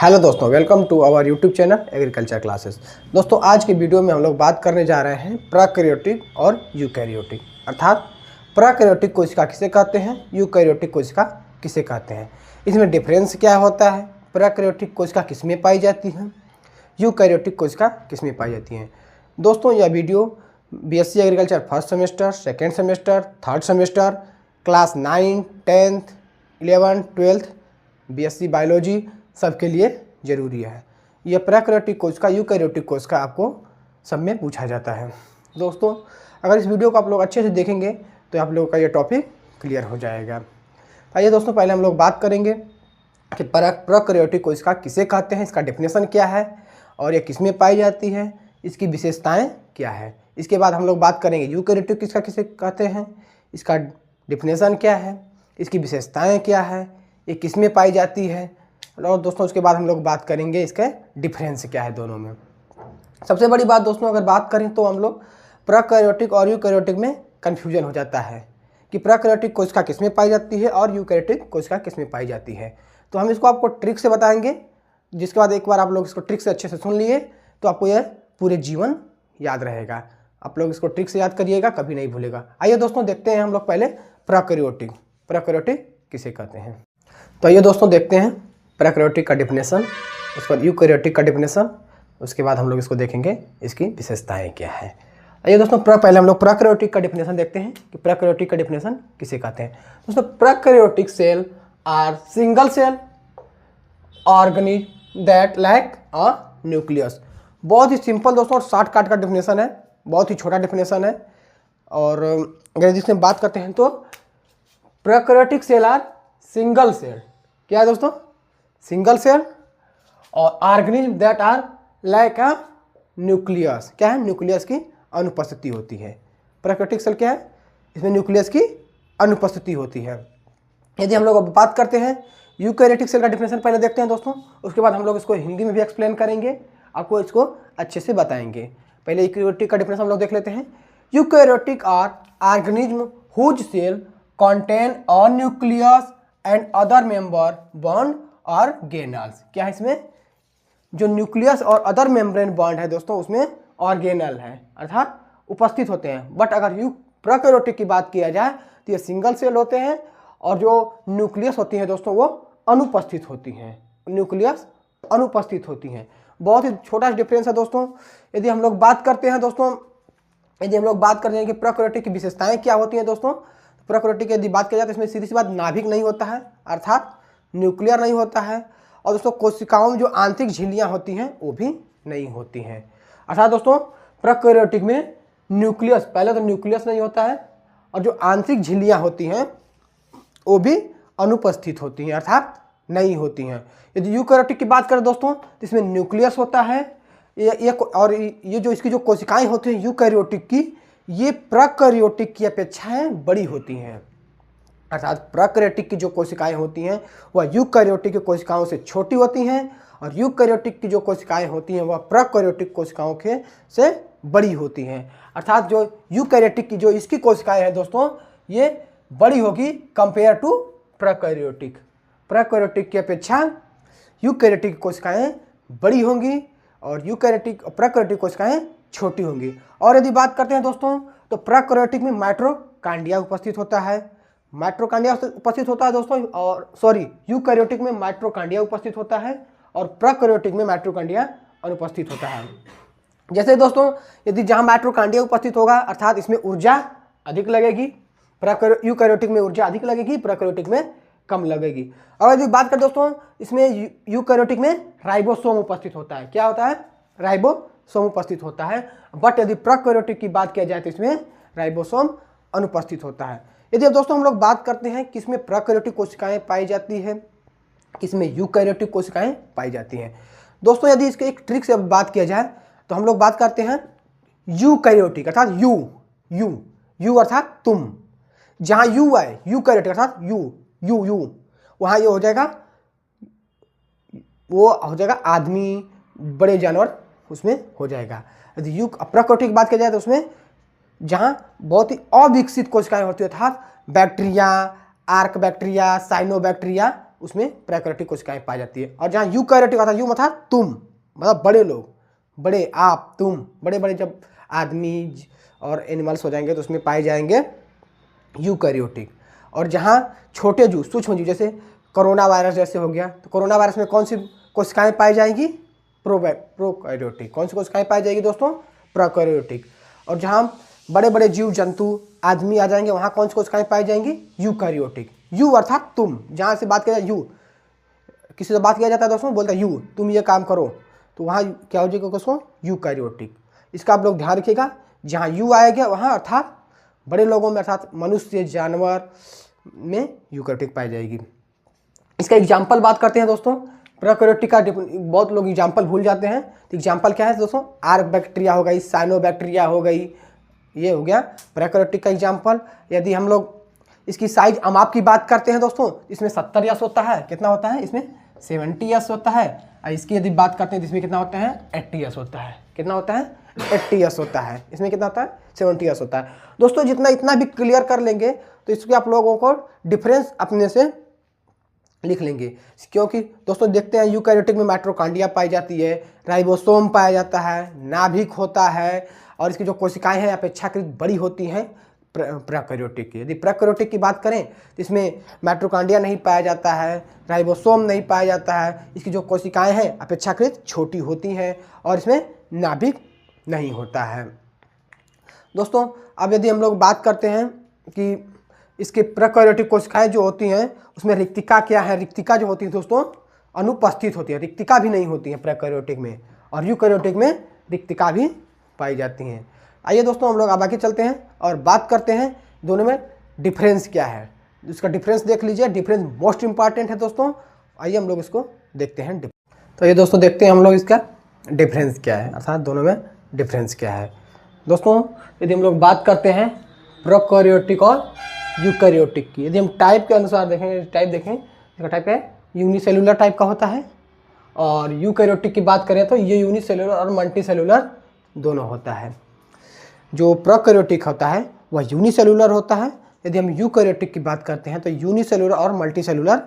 Hello दोस्तों, welcome to our YouTube channel agriculture classes. दोस्तों, आज की वीडियो में हम लोग बात करने जा रहे हैं प्रोकैरियोटिक और यूकैरियोटिक, अर्थात प्रोकैरियोटिक कोशिका किसे कहते हैं, यूकैरियोटिक कोशिका किसे कहते हैं, इसमें डिफरेंस क्या होता है, प्रोकैरियोटिक कोशिका किस में पाई जाती हैं, यूकैरियोटिक कोशिका किस में पाई जाती हैं। दोस्तों, यह video BSc agriculture first semester, second semester, third semester, class 9, 10th, 11th, 12th, BSc biology सबके लिए ज़रूरी है। यह प्रोकैरियोटिक कोशिका, यूकैरियोटिक कोशिका आपको सब में पूछा जाता है। दोस्तों, अगर इस वीडियो को आप लोग अच्छे से देखेंगे तो आप लोगों का ये टॉपिक क्लियर हो जाएगा। आइए दोस्तों, पहले हम लोग बात करेंगे कि प्रोकैरियोटिक कोशिका किसे कहते हैं, इसका डेफिनेशन क्या है और ये किस में पाई जाती है, इसकी विशेषताएँ क्या है। इसके बाद हम लोग बात करेंगे यूकैरियोटिक कोशिका किसे कहते हैं, इसका डेफिनेशन क्या है, इसकी विशेषताएँ क्या है, ये किस में पाई जाती है, और दोस्तों उसके बाद हम लोग बात करेंगे इसके डिफरेंस क्या है दोनों में। सबसे बड़ी बात दोस्तों, अगर बात करें तो हम लोग प्रोकैरियोटिक और यूकैरियोटिक में कन्फ्यूजन हो जाता है कि प्रोकैरियोटिक कोशिका किस में पाई जाती है और यूकैरियोटिक कोशिका किस में पाई जाती है। तो हम इसको आपको ट्रिक से बताएंगे, जिसके बाद एक बार आप लोग इसको ट्रिक से अच्छे से सुन लिए तो आपको यह पूरे जीवन याद रहेगा। आप लोग इसको ट्रिक से याद करिएगा, कभी नहीं भूलेगा। आइए दोस्तों, देखते हैं हम लोग पहले प्रोकैरियोटिक किसे कहते हैं। तो आइए दोस्तों, देखते हैं प्रोकैरियोटिक का डिफिनेशन, उसके बाद यूकैरियोटिक का डिफिनेशन, उसके बाद हम लोग इसको देखेंगे इसकी विशेषताएं क्या है। आइए दोस्तों, पहले हम लोग प्रोकैरियोटिक का डिफिनेशन देखते हैं कि प्रोकैरियोटिक का डिफिनेशन किसे कहते हैं। दोस्तों, prokaryotic cell are single cell organism that lack a nucleus. बहुत ही सिंपल दोस्तों और शॉर्टकट का डिफिनेशन है, बहुत ही छोटा डिफिनेशन है। और अगर जिसमें बात करते हैं तो prokaryotic cell are single cell, क्या है दोस्तों, सिंगल सेल और organism that are like a nucleus, क्या है, न्यूक्लियस की अनुपस्थिति होती है। प्रोकैरियोटिक सेल क्या है, इसमें न्यूक्लियस की अनुपस्थिति होती है। यदि हम लोग बात करते हैं यूकैरियोटिक सेल का डिफिनेशन पहले देखते हैं दोस्तों, उसके बाद हम लोग इसको हिंदी में भी एक्सप्लेन करेंगे, आपको इसको अच्छे से बताएंगे। पहले यूकैरियोटिक का डिफिनेशन हम लोग देख लेते हैं। Eukaryotic are organism whose cell contain a nucleus and other member bond organelles। क्या है इसमें, जो न्यूक्लियस और अदर मेम्ब्रेन बॉन्ड है दोस्तों उसमें ऑर्गेनल है, अर्थात उपस्थित होते हैं। बट अगर प्रोकैरियोटिक की बात किया जाए तो ये सिंगल सेल होते हैं और जो न्यूक्लियस होती है दोस्तों वो अनुपस्थित होती हैं, न्यूक्लियस अनुपस्थित होती हैं। बहुत ही छोटा डिफरेंस है दोस्तों। यदि हम लोग बात करते हैं दोस्तों, यदि हम लोग बात करते हैं कि प्रोकैरियोटिक की विशेषताएं क्या होती हैं दोस्तों, प्रोकैरियोटिक यदि बात किया जाए तो इसमें सीधी सी बात नाभिक नहीं होता है, अर्थात न्यूक्लियर नहीं होता है। और दोस्तों कोशिकाओं में जो आंतरिक झिल्लियां होती हैं वो भी नहीं होती हैं, अर्थात दोस्तों प्रोकैरियोटिक में न्यूक्लियस, पहले तो न्यूक्लियस नहीं होता है और जो आंतरिक झिल्लियां होती हैं वो भी अनुपस्थित होती हैं, अर्थात नहीं होती हैं। यदि यूकैरियोटिक की बात करें दोस्तों तो इसमें न्यूक्लियस होता है, और ये जो इसकी जो कोशिकाएं होती हैं यूकैरियोटिक की, ये प्रोकैरियोटिक की अपेक्षाएं बड़ी होती हैं, अर्थात प्रोकैरियोटिक की जो कोशिकाएं होती हैं वह यूकैरियोटिक की कोशिकाओं से छोटी होती हैं और यूकैरियोटिक की जो कोशिकाएं होती हैं वह प्रोकैरियोटिक कोशिकाओं के से बड़ी होती हैं। अर्थात जो यूकैरियोटिक की जो इसकी कोशिकाएं हैं दोस्तों ये बड़ी होगी कंपेयर टू प्रोकैरियोटिक। प्रोकैरियोटिक की अपेक्षा यूकैरियोटिक कोशिकाएं बड़ी होंगी और प्रोकैरियोटिक कोशिकाएं छोटी होंगी। और यदि बात करते हैं दोस्तों तो प्रोकैरियोटिक में माइटोकॉन्ड्रिया उपस्थित होता है, माइटोकॉन्ड्रिया उपस्थित होता है दोस्तों, और यूकैरियोटिक में माइटोकॉन्ड्रिया उपस्थित होता है और प्रोकैरियोटिक में माइटोकॉन्ड्रिया अनुपस्थित होता है। जैसे दोस्तों यदि जहां माइटोकॉन्ड्रिया उपस्थित होगा अर्थात इसमें ऊर्जा अधिक लगेगी, यूकैरियोटिक में ऊर्जा अधिक लगेगी, प्रोकैरियोटिक में कम लगेगी। और यदि बात करें दोस्तों इसमें यूकैरियोटिक में राइबोसोम उपस्थित होता है, क्या होता है, राइबोसोम उपस्थित होता है। बट यदि प्रोकैरियोटिक की बात किया जाए तो इसमें राइबोसोम अनुपस्थित होता है। यदि अब दोस्तों हम लोग बात करते हैं किसमें प्रोकैरियोटिक कोशिकाएं पाई जाती है, किसमें यूकैरियोटिक कोशिकाएं पाई जाती हैं। दोस्तों यदि इसके एक ट्रिक से बात किया जाए तो हम लोग बात करते हैं यूकैरियोटिक, अर्थात यू अर्थात तुम, जहां यू है यूकैरियोटिक अर्थात यू वहां ये हो जाएगा, वो हो जाएगा आदमी, बड़े जानवर उसमें हो जाएगा। यदि प्रोकैरियोटिक की बात किया जाए तो उसमें जहां बहुत ही अविकसित कोशिकाएं होती है, अर्थात बैक्टीरिया, आर्क बैक्टीरिया, साइनोबैक्टीरिया उसमें प्रोकैरियोटिक कोशिकाएं पाई जाती है। और जहाँ यूकैरियोटिक होता है, यू मतलब तुम, मतलब बड़े लोग, बड़े, आप, तुम, बड़े बड़े जब आदमी और एनिमल्स हो जाएंगे तो उसमें पाए जाएंगे यूकैरियोटिक। और जहाँ छोटे जीव, सूक्ष्म जीव, जैसे कोरोना वायरस जैसे हो गया, तो कोरोना वायरस में कौन सी कोशिकाएं पाई जाएंगी? प्रोकैरियोटिक। कौन सी कोशिकाएं पाई जाएगी दोस्तों? प्रोकैरियोटिक। और जहाँ बड़े बड़े जीव जंतु आदमी आ जाएंगे, वहाँ कौन सी कोशिकाएं पाई जाएंगी? यूकैरियोटिक। यू अर्थात तुम, जहाँ से बात किया जाए, यू, किसी से बात किया जाता है दोस्तों, बोलता है यू, तुम ये काम करो, तो वहाँ क्या हो जाएगा दोस्तों? यूकैरियोटिक। इसका आप लोग ध्यान रखिएगा, जहाँ यू आएगा वहाँ अर्थात बड़े लोगों में, अर्थात मनुष्य, जानवर में यूकैरियोटिक पाई जाएगी। इसका एग्जाम्पल बात करते हैं दोस्तों। प्रोकैरियोटिक का बहुत लोग एग्जाम्पल भूल जाते हैं, तो एग्जाम्पल क्या है दोस्तों? आर्क बैक्टीरिया हो गई, साइनोबैक्टीरिया हो गई, ये हो गया प्रोकैरियोटिक का एग्जाम्पल। यदि हम लोग इसकी साइज अमाप की बात करते हैं दोस्तों, इसमें 70 यस होता है। कितना होता है? इसमें 70 यस होता है। और इसकी यदि बात करते हैं तो इसमें कितना होता है? 80 यस होता है। कितना होता है? 80 यस होता है। इसमें कितना होता है? 70 यस होता है। दोस्तों जितना इतना भी क्लियर कर लेंगे तो इसके आप लोगों को डिफरेंस अपने से लिख लेंगे, क्योंकि दोस्तों देखते हैं यूकैरियोटिक में माइटोकॉन्ड्रिया पाई जाती है, राइबोसोम पाया जाता है, नाभिक होता है, और इसकी जो कोशिकाएं हैं अपेक्षाकृत बड़ी होती हैं प्रोकैरियोटिक की। यदि प्रोकैरियोटिक की बात करें तो इसमें माइटोकॉन्ड्रिया नहीं पाया जाता है, राइबोसोम नहीं पाया जाता है, इसकी जो कोशिकाएं हैं अपेक्षाकृत छोटी होती हैं, और इसमें नाभिक नहीं होता है। दोस्तों अब यदि हम लोग बात करते हैं कि इसके प्रोकैरियोटिक कोशिकाएं जो होती हैं उसमें रिक्तिका क्या है? रिक्तिका जो होती है दोस्तों अनुपस्थित होती है, रिक्तिका भी नहीं होती है प्रोकैरियोटिक में, और यूकैरियोटिक में रिक्तिका भी पाई जाती हैं। आइए दोस्तों हम लोग अब आगे चलते हैं और बात करते हैं दोनों में डिफरेंस क्या है। इसका डिफरेंस देख लीजिए, डिफरेंस मोस्ट इंपॉर्टेंट है दोस्तों। आइए हम लोग इसको देखते हैं। तो ये दोस्तों देखते हैं हम लोग इसका डिफरेंस क्या है, अर्थात दोनों में डिफरेंस क्या है। दोस्तों यदि हम लोग बात करते हैं प्रोकैरियोटिक और यूकैरियोटिक की, यदि हम टाइप के अनुसार देखें, टाइप देखें, इसका टाइप है यूनिसेलुलर टाइप का होता है, और यूकैरियोटिक की बात करें तो ये यूनिसेलुलर और मल्टीसेलुलर दोनों होता है। जो प्रोकैरियोटिक होता है वह यूनिसेलुलर होता है। यदि हम यूकैरियोटिक की बात करते हैं तो यूनिसेलुलर और मल्टीसेलुलर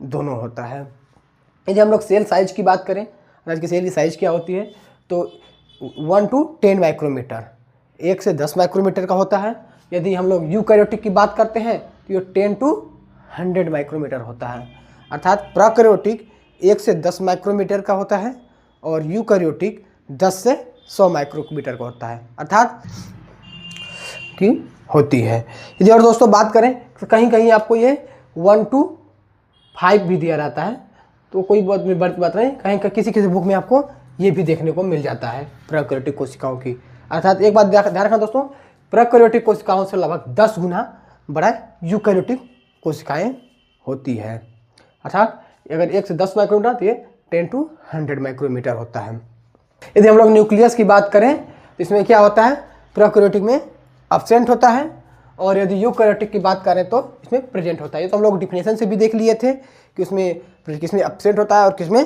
दोनों होता है। यदि हम लोग सेल साइज की बात करें, आज की सेल की साइज क्या होती है, तो 1 to 10 माइक्रोमीटर, 1 से 10 माइक्रोमीटर का होता है। यदि हम लोग यूकैरियोटिक की बात करते हैं तो ये 10 to 100 माइक्रोमीटर होता है। अर्थात प्रोकैरियोटिक 1 से 10 माइक्रोमीटर का होता है, और यूकैरियोटिक 10 से 100 माइक्रोमीटर का होता है, अर्थात की होती है। यदि और दोस्तों बात करें तो कहीं कहीं आपको ये 1 to 5 भी दिया रहता है, तो कोई बहुत बड़ी बात नहीं, कहीं किसी किसी बुक में आपको ये भी देखने को मिल जाता है प्रोकैरियोटिक कोशिकाओं की। अर्थात एक बात ध्यान रखना दोस्तों, प्रोकैरियोटिक कोशिकाओं से लगभग 10 गुना बड़ा यूकैरियोटिक कोशिकाएं होती है। अर्थात अगर 1 से 10 माइक्रोमीटर तो ये 10 to 100 माइक्रोमीटर होता है। यदि हम लोग न्यूक्लियस की बात करें तो इसमें क्या होता है? प्रोकैरियोटिक में एब्सेंट होता है, और यदि यूकैरियोटिक की बात करें तो इसमें प्रेजेंट होता है। ये तो हम लोग डिफिनेशन से भी देख लिए थे कि उसमें किसमें एब्सेंट होता है और किसमें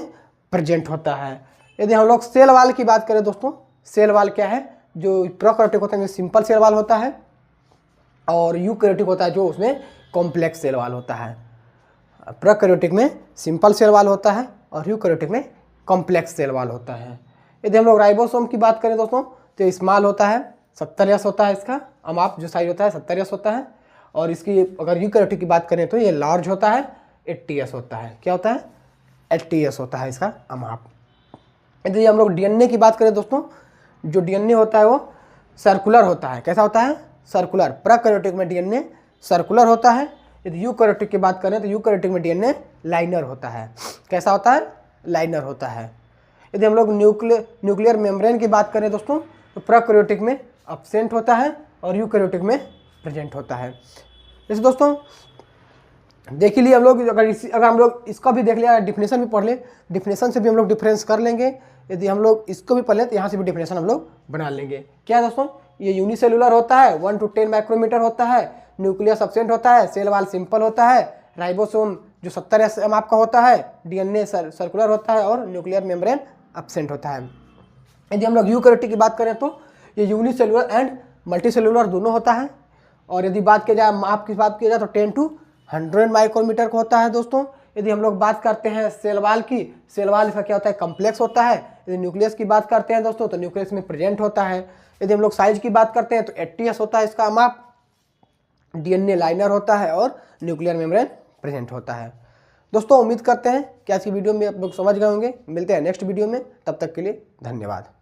प्रेजेंट होता है। यदि हम लोग सेल वाल की बात करें दोस्तों, सेल वाल क्या है? जो प्रोकैरियोटिक होता है सिंपल सेल वाल होता है, और यूकैरियोटिक होता है जो उसमें कॉम्प्लेक्स सेल वाल होता है। प्रोकैरियोटिक में सिंपल सेल वाल होता है और यूकैरियोटिक में कॉम्प्लेक्स सेल वाल होता है। यदि हम लोग राइबोसोम की बात करें दोस्तों तो स्मॉल होता है, 70 यस होता है, इसका अमाप जो साइज होता है 70 यस होता है। और इसकी अगर यूकैरियोटिक की बात करें तो ये लार्ज होता है, 80 यस होता है। क्या होता है? 80 यस होता है इसका अमाप। यदि हम लोग डीएनए की बात करें दोस्तों, जो डीएनए होता है वो सर्कुलर होता है। कैसा होता है? सर्कुलर। प्रोकैरियोटिक में डीएनए सर्कुलर होता है। यदि यूकैरियोटिक की बात करें तो यूकैरियोटिक में डीएनए लाइनर होता है। कैसा होता है? लाइनर होता है। यदि हम लोग न्यूक्लियर मेम्ब्रेन की बात करें दोस्तों तो प्रोकैरियोटिक में एब्सेंट होता है और यूकैरियोटिक में प्रेजेंट होता है। जैसे दोस्तों देख लिए हम लोग, अगर हम लोग इसका भी देख लिया, डिफिनेशन भी पढ़ ले, डिफिनेशन से भी हम लोग डिफरेंस कर लेंगे। यदि हम लोग इसको भी पढ़ लें तो यहाँ से भी डिफिनेशन हम लोग बना लेंगे। क्या है दोस्तों? ये यूनिसेलुलर होता है, 1 to 10 माइक्रोमीटर होता है, न्यूक्लियस एब्सेंट होता है, सेल वाल सिंपल होता है, राइबोसोम जो 70 एम आपका होता है, डीएनए सर्कुलर होता है, और न्यूक्लियर मेम्ब्रेन एब्सेंट होता है। यदि हम लोग यूकैरियोटिक की बात करें तो ये यूनिसेलुलर एंड मल्टीसेलुलर दोनों होता है। और यदि बात की जाए माप की बात की जाए तो 10 to 100 माइक्रोमीटर का होता है दोस्तों। यदि हम लोग बात करते हैं सेल वॉल की, सेल वॉल इसका क्या होता है, कम्प्लेक्स होता है। यदि न्यूक्लियस की बात करते हैं दोस्तों तो न्यूक्लियस में प्रेजेंट होता है। यदि हम लोग साइज की बात करते हैं तो 80s होता है इसका माप, DNA लाइनर होता है और न्यूक्लियर मेम्ब्रेन प्रेजेंट होता है। दोस्तों उम्मीद करते हैं कि आज की वीडियो में आप लोग समझ गए होंगे। मिलते हैं नेक्स्ट वीडियो में, तब तक के लिए धन्यवाद।